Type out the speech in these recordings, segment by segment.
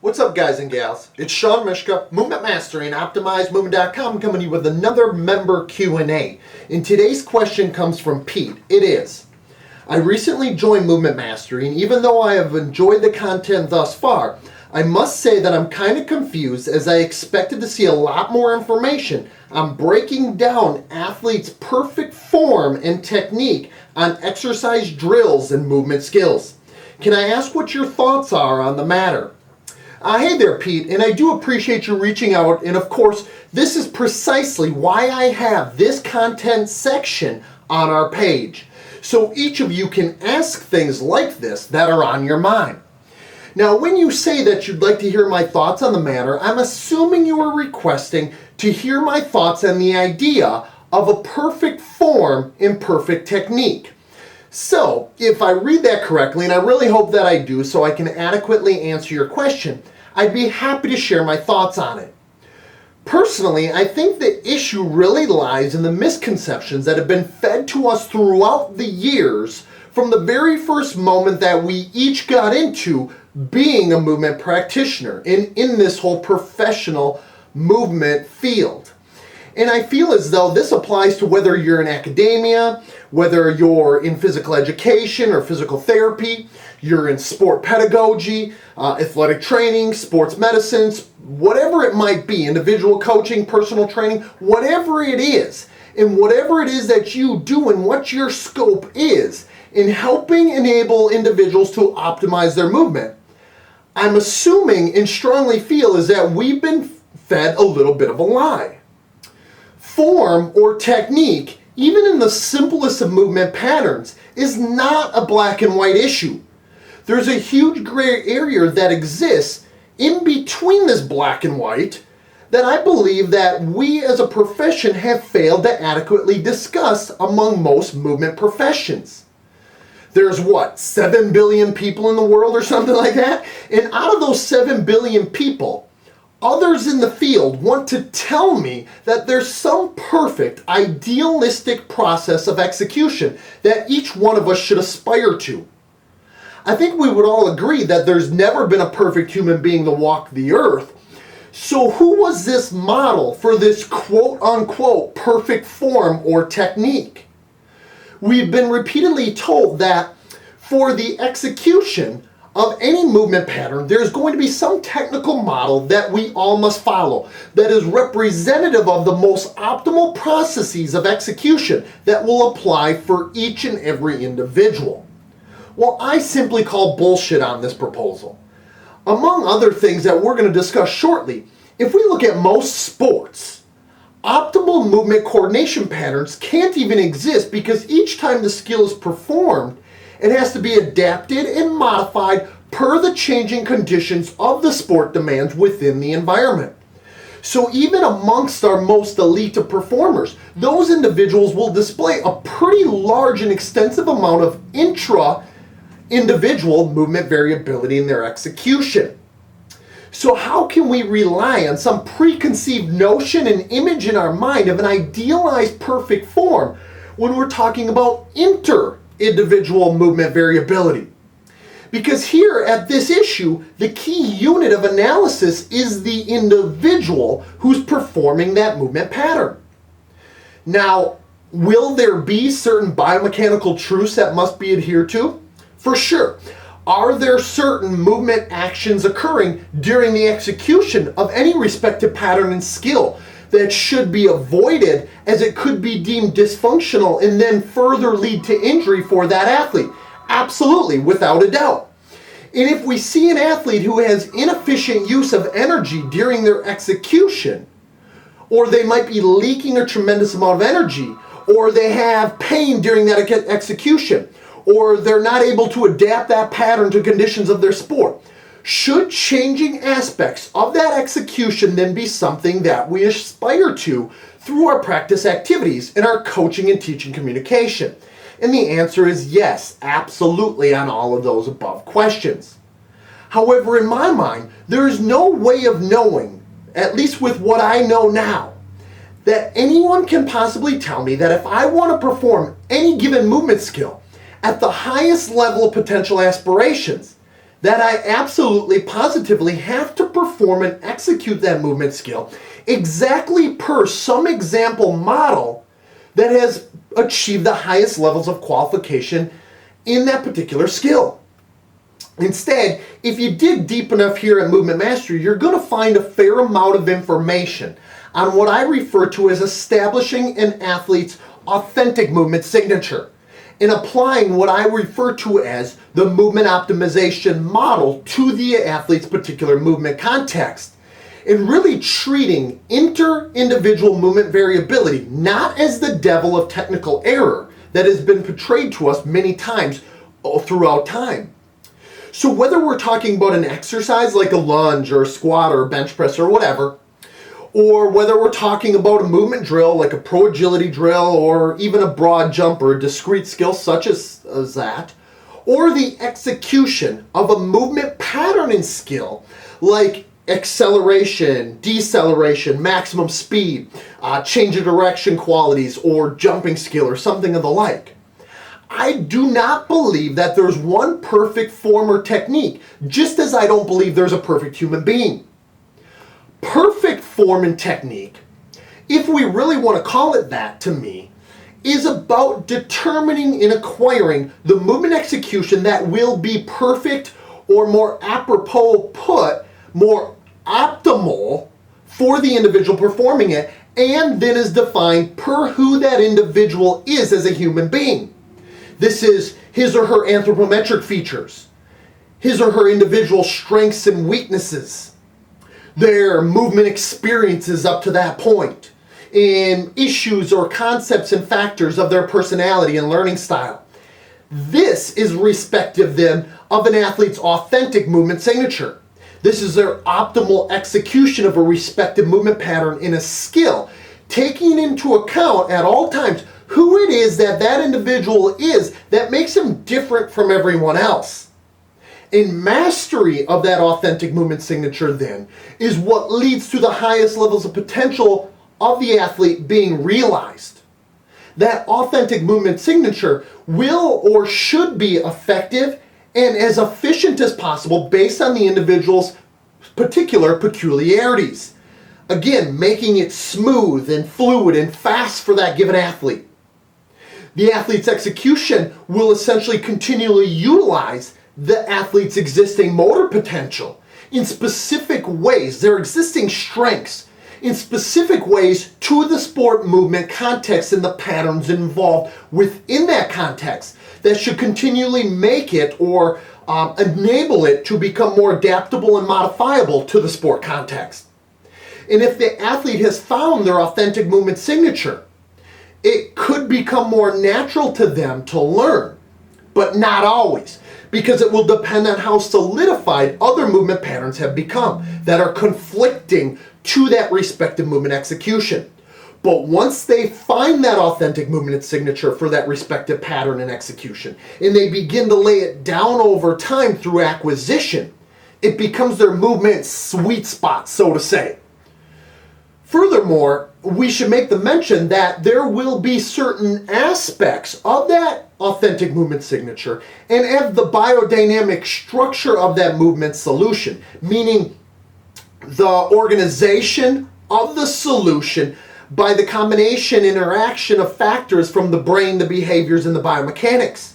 What's up, guys and gals? It's Shawn, Myszka, Movement Master and OptimizeMovement.com, coming to you with another member Q&A. And today's question comes from Pete. It is, I recently joined Movement Mastery, and even though I have enjoyed the content thus far, I must say that I'm kind of confused, as I expected to see a lot more information on breaking down athletes' perfect form and technique on exercise drills and movement skills. Can I ask what your thoughts are on the matter? Hey there, Pete, and I do appreciate you reaching out, and of course, this is precisely why I have this content section on our page, so each of you can ask things like this that are on your mind. Now, when you say that you'd like to hear my thoughts on the matter, I'm assuming you are requesting to hear my thoughts on the idea of a perfect form and perfect technique. So, if I read that correctly, and I really hope that I do so I can adequately answer your question, I'd be happy to share my thoughts on it. Personally, I think the issue really lies in the misconceptions that have been fed to us throughout the years from the very first moment that we each got into being a movement practitioner and in this whole professional movement field. And I feel as though this applies to whether you're in academia, whether you're in physical education or physical therapy, you're in sport pedagogy, athletic training, sports medicine, whatever it might be, individual coaching, personal training, whatever it is, and whatever it is that you do and what your scope is in helping enable individuals to optimize their movement, I'm assuming and strongly feel is that we've been fed a little bit of a lie. Form or technique, even in the simplest of movement patterns, is not a black and white issue. There's a huge gray area that exists in between this black and white that I believe that we as a profession have failed to adequately discuss among most movement professions. There's 7 billion people in the world or something like that? And out of those 7 billion people, others in the field want to tell me that there's some perfect, idealistic process of execution that each one of us should aspire to. I think we would all agree that there's never been a perfect human being to walk the earth. So who was this model for this quote-unquote perfect form or technique? We've been repeatedly told that for the execution of any movement pattern, there's going to be some technical model that we all must follow that is representative of the most optimal processes of execution that will apply for each and every individual. Well, I simply call bullshit on this proposal. Among other things that we're going to discuss shortly, if we look at most sports, optimal movement coordination patterns can't even exist because each time the skill is performed, it has to be adapted and modified per the changing conditions of the sport demands within the environment. So even amongst our most elite of performers, those individuals will display a pretty large and extensive amount of intra-individual movement variability in their execution. So how can we rely on some preconceived notion and image in our mind of an idealized perfect form when we're talking about inter-individual movement variability? Because here at this issue, the key unit of analysis is the individual who's performing that movement pattern. Now, will there be certain biomechanical truths that must be adhered to? For sure. Are there certain movement actions occurring during the execution of any respective pattern and skill that should be avoided, as it could be deemed dysfunctional and then further lead to injury for that athlete? Absolutely, without a doubt. And if we see an athlete who has inefficient use of energy during their execution, or they might be leaking a tremendous amount of energy, or they have pain during that execution, or they're not able to adapt that pattern to conditions of their sport, should changing aspects of that execution then be something that we aspire to through our practice activities in our coaching and teaching communication? And the answer is yes, absolutely, on all of those above questions. However, in my mind, there is no way of knowing, at least with what I know now, that anyone can possibly tell me that if I want to perform any given movement skill at the highest level of potential aspirations, that I absolutely positively have to perform and execute that movement skill exactly per some example model that has achieved the highest levels of qualification in that particular skill. Instead, if you dig deep enough here at Movement Mastery, you're going to find a fair amount of information on what I refer to as establishing an athlete's authentic movement signature and applying what I refer to as the movement optimization model to the athlete's particular movement context, and really treating inter-individual movement variability not as the devil of technical error that has been portrayed to us many times throughout time. So whether we're talking about an exercise like a lunge or a squat or a bench press or whatever, or whether we're talking about a movement drill like a pro agility drill or even a broad jump or a discrete skill such as that, or the execution of a movement pattern and skill like acceleration, deceleration, maximum speed, change of direction qualities, or jumping skill or something of the like. I do not believe that there's one perfect form or technique, just as I don't believe there's a perfect human being. Perfect form and technique, if we really want to call it that to me, is about determining and acquiring the movement execution that will be perfect, or more apropos put, more optimal for the individual performing it, and then is defined per who that individual is as a human being. This is his or her anthropometric features, his or her individual strengths and weaknesses, their movement experiences up to that point, and issues or concepts and factors of their personality and learning style. This is respective then of an athlete's authentic movement signature. This is their optimal execution of a respective movement pattern in a skill, taking into account at all times who it is that that individual is that makes him different from everyone else. And mastery of that authentic movement signature then is what leads to the highest levels of potential of the athlete being realized. That authentic movement signature will or should be effective and as efficient as possible based on the individual's particular peculiarities. Again, making it smooth and fluid and fast for that given athlete. The athlete's execution will essentially continually utilize the athlete's existing motor potential in specific ways, their existing strengths, in specific ways to the sport movement context and the patterns involved within that context that should continually make it or enable it to become more adaptable and modifiable to the sport context. And if the athlete has found their authentic movement signature, it could become more natural to them to learn, but not always, because it will depend on how solidified other movement patterns have become that are conflicting to that respective movement execution. But once they find that authentic movement signature for that respective pattern and execution, and they begin to lay it down over time through acquisition, it becomes their movement sweet spot, so to say. Furthermore, we should make the mention that there will be certain aspects of that authentic movement signature and of the biodynamic structure of that movement solution, meaning the organization of the solution by the combination interaction of factors from the brain, the behaviors, and the biomechanics.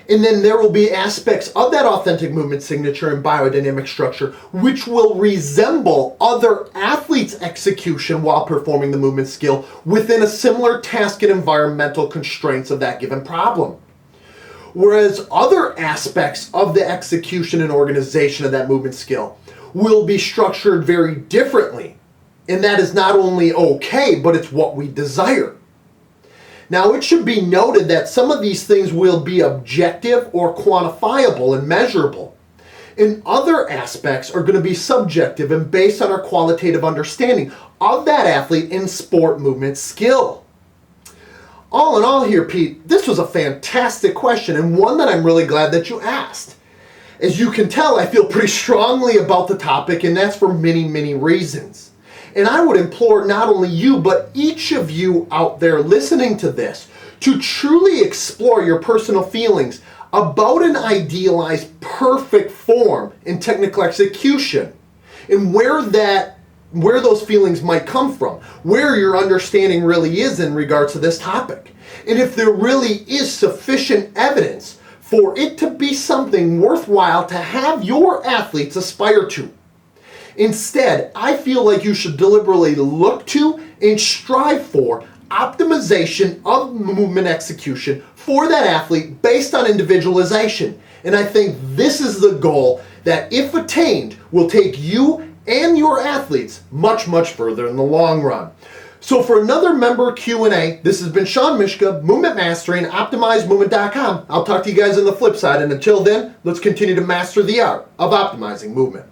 And then there will be aspects of that authentic movement signature and biodynamic structure which will resemble other athletes' execution while performing the movement skill within a similar task and environmental constraints of that given problem. Whereas other aspects of the execution and organization of that movement skill will be structured very differently. And that is not only okay, but it's what we desire. Now, it should be noted that some of these things will be objective or quantifiable and measurable, and other aspects are going to be subjective and based on our qualitative understanding of that athlete in sport movement skill. All in all here, Pete, this was a fantastic question and one that I'm really glad that you asked. As you can tell, I feel pretty strongly about the topic, and that's for many, many reasons. And I would implore not only you, but each of you out there listening to this to truly explore your personal feelings about an idealized perfect form in technical execution, and where those feelings might come from, where your understanding really is in regards to this topic, and if there really is sufficient evidence for it to be something worthwhile to have your athletes aspire to. Instead, I feel like you should deliberately look to and strive for optimization of movement execution for that athlete based on individualization. And I think this is the goal that, if attained, will take you and your athletes much, much further in the long run. So for another member Q&A, this has been Shawn Myszka, Movement Mastery, and OptimizeMovement.com. I'll talk to you guys on the flip side, and until then, let's continue to master the art of optimizing movement.